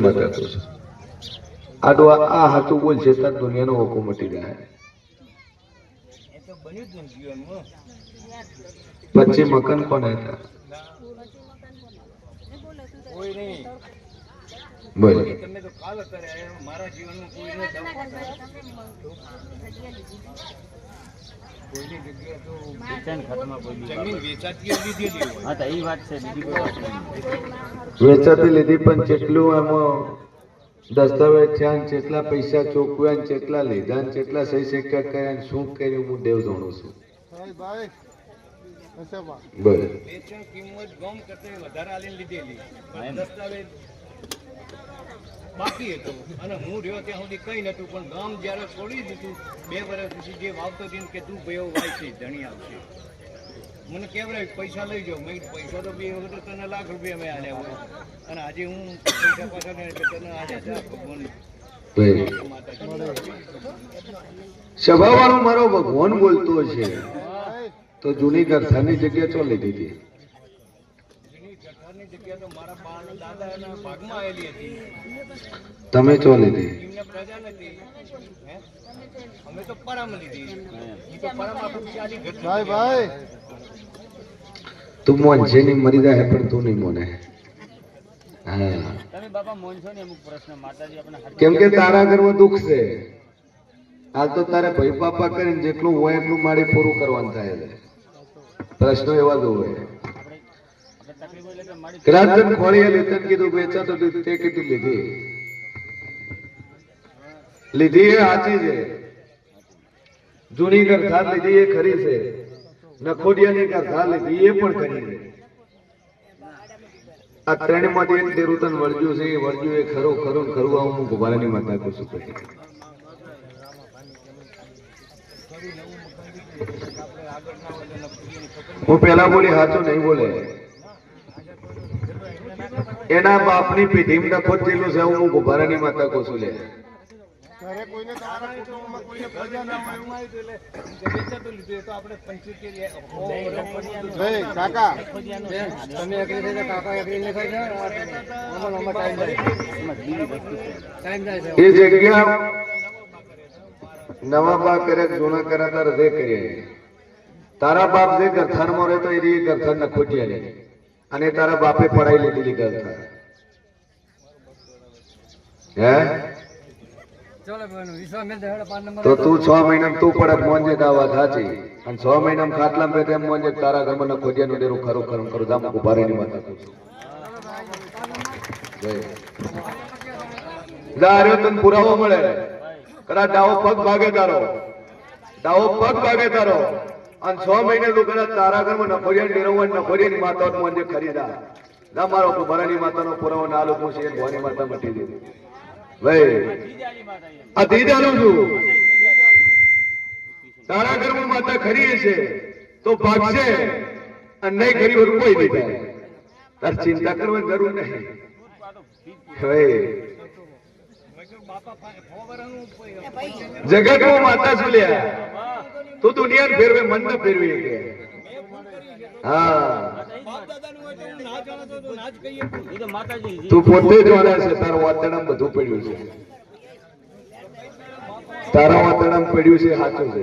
બતાતો છું આડો આ હાથું બોલ છે તાર દુનિયાનો હોકો મટી જાય પછી મકાન કોને હતા બોલ મારા જીવનમાં કોઈની જગ્યાએ તો જમીન વેચાતી લીધી પણ જેટલું આમાં દસ્તાવેજ છે જેટલા પૈસા ચોકવ્યા જેટલા લીધા જેટલા સહી સિક્કા કર્યા શું કર્યું હું દેવ જાણું છું બોલ વેચાણ કિંમત ગમ કરતા વધારે આલીને લીધેલી દસ્તાવેજ બાકી હતો અને હું રહ્યો ત્યાં સુધી કઈ નતું પણ ગામ જયારે છોડી દીધું 2 વર્ષ પછી જે વાવતો થઈને કે તું ભાઈ વાય છે ધણી આવશે મને કેવરાય પૈસા લઈ જાઓ મેં પૈસા તો 2 વખત તને લાખ રૂપિયા મેં આલ્યા હોય અને આજે હું પૈસા પાછા ને તને આજે ભગવાન સભાવાળો મારો ભગવાન બોલતો છે તો જૂની ગરથાની જગ્યા ચો લીધી હતી જગ્યા તો મારા દાદાના ભાગમાં આવેલી હતી તમે ચો લીધી એમને પ્રજા નથી અમે તો પરામ લીધી ઈ તો પરામ આખું ચાલી ભાઈ ભાઈ તું મોન છે ની મરી જાય પણ તું નહીં મોને હા તમે બાપા મોનસો ને અમુક પ્રશ્ન માતાજી આપણે કેમ કે તારા ઘરમાં દુઃખ છે હાલ તો તારે ભાઈ બાપા કરીને જેટલું હોય એટલું મારી પૂરું કરવાનું થાય છે પ્રશ્નો એવા જ હોય રાજન ખોળીએ લેતન કીધું વેચા તો તે કીધું લીધી લીધી એ સાચી છે જૂની ગરથા લીધી એ ખરી છે નખોડિયાની ગરથા લીધી એ પણ ખરી છે આ ત્રણ માંથી એક દેરુતન વળજ્યું છે એ વળજ્યું એ ખરું ખરું ખરું આવું હું ગોબારાની માતા કહું છું પછી હું પેલા બોલી સાચું નહીં બોલે એના બાપની પેઢી નખો જેટલું છે હું ગોબારાની માતા કહું છું લે કોઈને તમારા કુટુંબમાં કોઈને પ્રજા ના હોય એટલે વેચાતું લીધું તો આપણે 75 કાકા તમે એગ્રી થઈ કાકા એગ્રી ને ખાઈ એ જગ્યા નવા બાપ કરે જૂના કર્યા તાર જે કરીએ તારા બાપ જે ગરથાનમાં રહે તો એ ગરથાન નખોટિયા લે અને તારા બાપે પડાઈ લીધેલી ગરથા હે તો તું 6 મહિના તું પડે મોંજે દાવા સાચી અને 6 મહિના ખાટલા પે તેમ મોંજે તારા ઘરમાં નખોટિયાનું ડેરું ખરું ખરું કરું જામ ઉભારેની માતા કહું છું દાર્યો તને પુરાવો મળે કદાચ ડાવો પગ ભાગે તારો અને 6 મહિને તું કદાચ તારા ઘરમાં નખોડિયા ડેરવન નખોડિયાની માતા મોંજે ખરીદા ના મારો ઉભારાની માતાનો પુરાવો ના લોકો છે ભવાની માતા મટી દે ભાઈ આ દીદાનું છું તારા ઘરમાં માતા ખરી છે તો ભાગશે અને નહીં ખરી હોય કોઈ નહીં થાય તાર ચિંતા કરવાની જરૂર નહીં જગતમાં માતા શું લ્યા તું દુનિયા ફેરવે મન ન ફેરવી કે હા તું પોતે જ વાળા છે તારું વાતડામ બધું પડ્યું છે તારા વાતડામ પડ્યું છે સાચું છે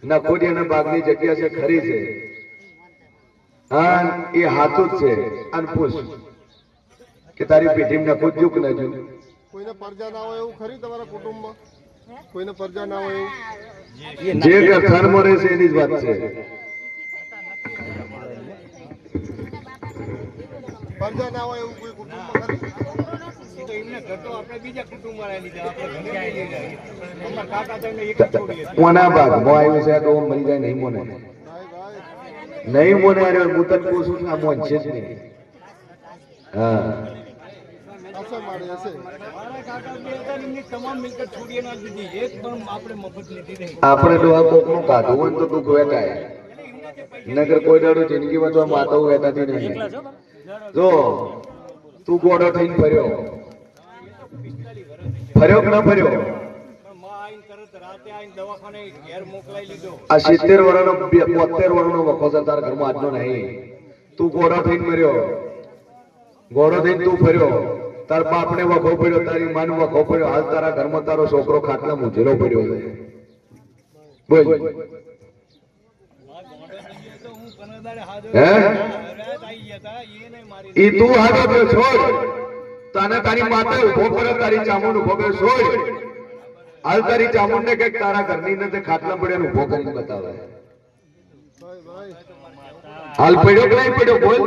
નખોડિયાના બાગની જગ્યા છે ખરી છે હા એ સાચું જ છે અને પૂછ કે તારી પેઢીમાં નખોડ્યું કે ન કોઈને પરજા ના હોય એવું ખરી તમારા કુટુંબમાં કોઈને પરજા ના હોય એવું જે ગરથાનમાં રહે છે એની જ વાત છે પરજા ના હોય એવું કોઈ કુટુંબમાં ખરી કોના ભાગમાં આવ્યું છે તો મરી જાય નહીં મોને નહીં મોને અરે હું તને પૂછું છું આ મોન છે જ નહીં હા આપણે ડોહા કોક નું કાઢવું હોય તો તું વેટાય નગર કોઈ દાડો જિંદગીમાં તો માતા વેટાતી નહીં જો તું ગોડો થઈને ફર્યો કે ના ફર્યો આ 70 વર્ષનો 72 વર્ષનો વખો છે તારા ઘરમાં આજનો નહીં તું ગોડો થઈને મર્યો ગોડો થઈને તું ફર્યો તાર બાપને વખો પડ્યો, તારી માન વખો પડ્યો, હાલ તારા ઘરમાં તારો છોકરો ખાટલા મૂંઝેલો પડ્યો છે. બોલ તો હું કનડાને હાજો હે? રાત આવી ગયા તા એને મારી ઈ તું હાથો દે છોડ, તને તારી માતા ઉભો કરે, તારી ચામુંડ ઉભો કરે છોડ. હાલ તારી ચામુંડ ને કઈક તારા ઘરની ને તે ખાટલા પડ્યા ને ઉભો કરીને બતાવે. ભાઈ ભાઈ હાલ પડ્યો કે નહીં પડ્યો બોલ.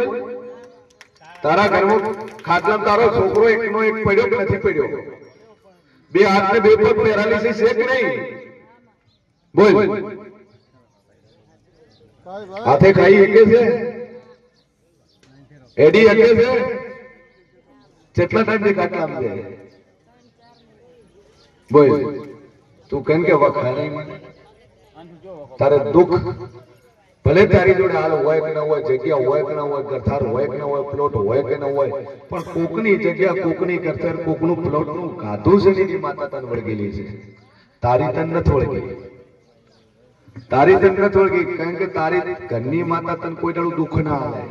તારા ઘરમાં ખાટલા તારો છોકરો એકનો એક પડ્યો કે નથી પડ્યો? બે હાથ ને બે પગ પેરાલિસિસ છે કે નહીં? બોલ. ભાઈ ભાઈ હાથે ખાઈ શકે છે? એડી શકે છે? કેટલા ટાઈમ થી ખાટલામાં છે? બોલ. તું કેમ કે વખાય નહીં મને? તારે દુઃખ ભલે તારી જોડે હાલ હોય કે ન હોય, જગ્યા હોય કે ન હોય, ગરથાર હોય કે ન હોય, પ્લોટ હોય કે ન હોય, પણ કોકની જગ્યા, કોકની ગરથાર, કોકનું પ્લોટનું ગાધું છે ને એની માતા તને વળગેલી છે. તારી તન નથી વળગેલી. તારી તન નથી વળગી, કારણ કે તારી ઘરની માતા તને કોઈ દાડું દુઃખ ના આવે.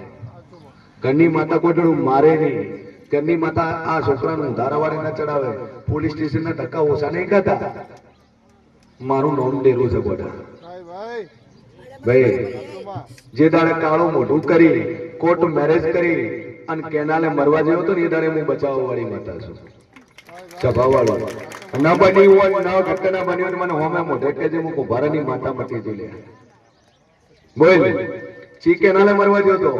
ઘરની માતા કોઈ દાડું મારે નહીં. ઘરની માતા આ છોકરાનું ધારાવાળી ના ચડાવે, પોલીસ સ્ટેશન ના ધક્કા ઓછા નહીં ખાતા. મારું નામ ડેરું છે ગોડા. ભાઈ ભાઈ ભાઈ જે દાડે કાળું મોઢું કરી, કોર્ટ મેરેજ કરી અને કેનાલે મરવા જેવો તો ને એ દાડે હું બચાવવા વાળી માતા છું. સભા વાળો ન બની હોય, ન ઘટના બની હોય, મને હોમે મોઢે કે જે હું કુંભારાની માતા મટી તું લે. બોલ. ચી કેનાલે મરવા જેવો તો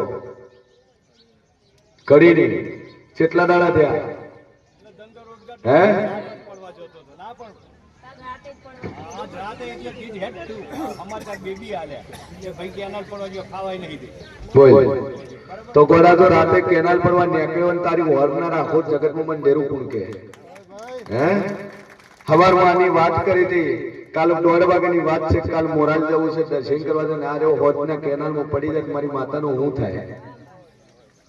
કરી નહીં. કેટલા દાડા થયા? હે? પડવા જતો હતો ના પણ આજ રાતે એટલે ચીજ હેડ થયું. અમારે ત્યાં બેબી આલ્યા કે ભાઈ કેનાલ પડવા જો ખાવાય નહીં દે. બોલ. તો ગોડા તો રાતે કેનાલ પરવા નીકળ્યો ને તારી હોર ના રાખો જગતમાં મને ડેરું કોણ કે? હે? હવારમાંની વાત કરી હતી, કાલ 1:30 વાગ્યાની વાત છે. કાલ મોરાલ જવું છે, દર્શન કરવા છે. ના રહ્યો હોત ને કેનાલમાં પડી જાય મારી માતાનું શું થાય?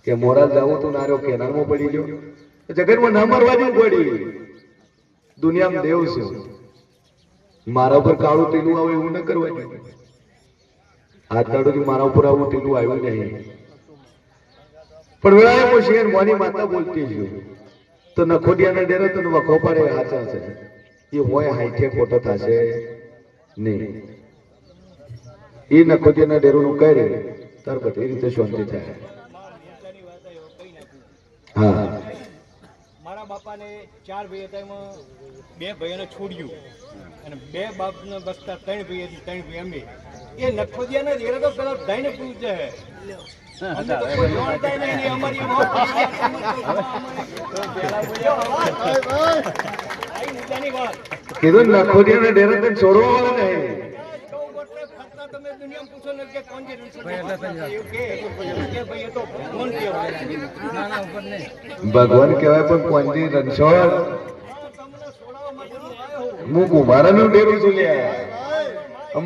કે મોરાલ જવું તું ના રહ્યો કેનાલમાં પડી ગયો. જગતમાં ના મરવા જેવું પડી. દુનિયામાં દેવ છે. મારા ઉપર કાળું ટીલું આવે એવું ન કરવા જોઈએ. હાથ દાડોથી મારા ઉપર આવું ટીલું આવ્યું નહીં. પણ વેળાએ હું શિયર મોની માતા બોલતી છું તો નખોડિયાના ડેરે તો વખો પડે હાચા છે. એ હોય હાઈઠે ખોટો થશે નહીં. એ નખોડિયાના ડેરોનું કરે તાર બધી રીતે શાંતિ થાય. નેતાની વાત આવી, હવે કઈ નાખું. હા. મારા બાપાને 4 ભાઈ હતા, એમાં 2 ભાઈઓને છોડ્યું અને 2 બાપને બસતા 3 ભાઈ હતી. 3 ભાઈ અમે એ નખોદિયાના ડેરે તો પેલા દઈને પૂછે છે. અમને તો કોઈ જાણતા નહીં ને અમારી મોત ભાઈ ભાઈ આઈ મુદ્દાની વાત. કીધું નખોડિયાના ડેરે તને છોડવા વાળા નહીં. તમે દુનિયામાં પૂછો ને કે કોણ છે એવું કે ભાઈ એ તો ભગવાન કહેવાય. ભગવાન કહેવાય પણ કોંજી રણછોડ તમને છોડાવવા માટે હું આવ્યો હું. હું કુમારાનું ડેરું છું લ્યા.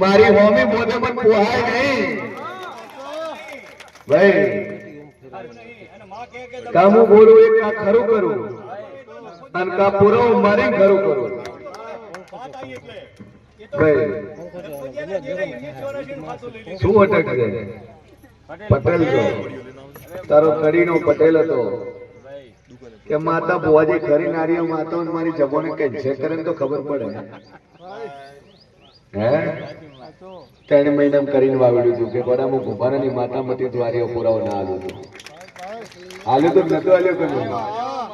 મારી હોમી મોઢે મને પોહાય નહીં ભાઈ. અને માં કહે કે કામ હું બોલું એક આ ખરું કરું અને કા પૂરો મારી ખરું કરું. વાત આવી એટલે એ તો ભાઈ નખોદિયાના ડેરે 1984 નું ખાતું લઈ લીધું. શું અટક છે? પટેલ છો તારો કડીનો પટેલ હતો કે માતા ભુવાજી ખરી નારીઓ માતા મારી જમોને કેન્સર કરે ને તો ખબર પડે. હે 3 મહિના કરીને વાવડ્યું હતું કે બરાબર ભૂભારાની માતા મતી દ્વારીઓ પુરાવો ના આલ્યું હતું. આલ્યું તો નતો આલ્યો કે નહીં?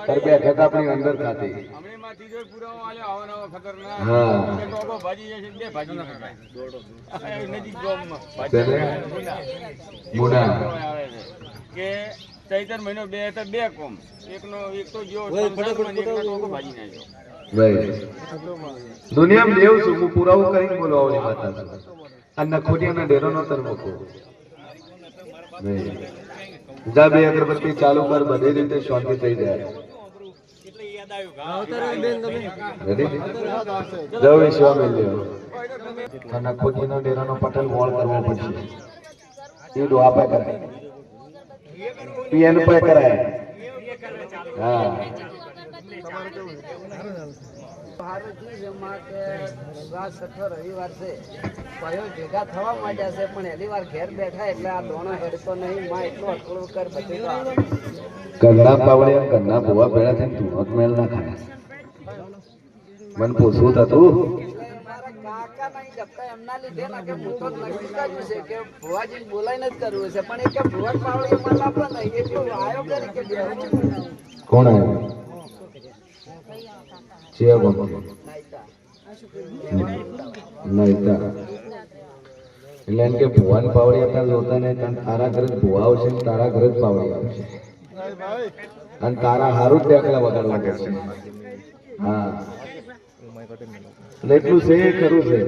તાર બેઠક આપણી અંદર ખાતી. હા મુના કે ચૈતર મહિનો 2 હતા 2 કોમ એકનો એક તો જો સંસારમાં ને એકનો ટોકો ભાજી નાખ્યો. ભાઈ દુનિયામાં દેવ છું હું પુરાવો કરીને બોલવાની માતા છું. આ નખોડિયાના ડેરો નો તર મૂકો. જા 2 અગરબત્તી ચાલુ કર, બધી રીતે શાંતિ થઈ જાય. એટલે યાદ આવ્યું રેડી? જય વિશ્વા મેલ્યો. આ નખોડિયાના ડેરાનો પટેલ વોળ કરવો પડશે. એ ડોહા પે કરાય, પીએન પે કરાય. હા સારું થયું છે માં કે રાત છઠ્ઠો રવિવાર છે ભાઈઓ ભેગા થવા માંડ્યા છે પણ એની વાર ઘેર બેઠા એટલે આ દોણો હેડતો નહીં માં એટલું અટકળું કર બધું તો આવે. ઘરના પાવડે ઘરના ભૂવા ભેળા થઈને તું હોત મેલ ના ખાય મને પૂછવું થતું મારા કાકા નહીં જપતા એમના લીધે ના કે હું તો નક્કી કર્યું છે કે ભુવાજી બોલાઈને જ કરવું છે પણ એ કે ભુવા પાવડી એમાં લાભ નહીં એટલું આયો કરી કે બે કોણ આવ્યું ચિયા ગમતી નહીતા એટલે એમ કે ભુવાની પાવડી અત્યારે જોતા ને તારા ઘરે જ ભુવા આવશે ને તારા ઘરે જ પાવડી આવશે ભાઈ અને તારા હારું જ દાખલા વગાડવા પડશે હા એટલે એટલું છે એ ખરું છે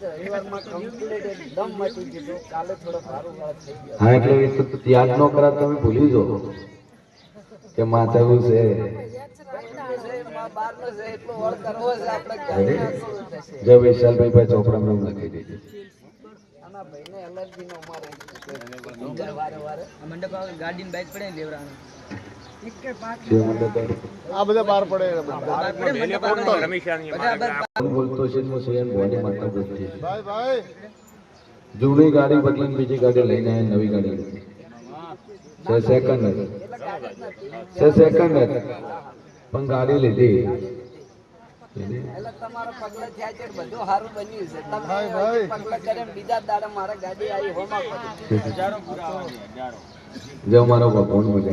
રવિવારમાં કમ્પ્લીટ એકદમ મટી ગયું કાલે થોડો સારું વાત થઈ ગયો હા એટલે એ તો યાદ ન કરા તમે ભૂલી જાઓ કે માતા એવું છે બહારનો છે એટલો વળ કરવો છે આપણે ક્યાંય ના કરવું થશે જો વિશાલભાઈ ભાઈ ચોપડામાં નામ લખી દીધું આના ભાઈને એલર્જી નો મારે વારે વારે મંડપ ગાડી બાઈક પડે ને લેવરાનું છે મંડપ આ બધા બહાર પડે કોણ બોલતો છે હું છે એમ ભવાની માતા બોલતી છે ભાઈ ભાઈ જૂની ગાડી બદલીને બીજી ગાડી લઈને આવ્યા નવી ગાડી લીધી. છે સેકન્ડ પણ ગાડી લીધી એટલે તમારા પગલા થયા છે બધું સારું બન્યું છે તમે ભાઈ, ભાઈ. પગલા કરે બીજા દાડે મારા ગાડી આવી હોમાં જો મારો ભગવાન મજા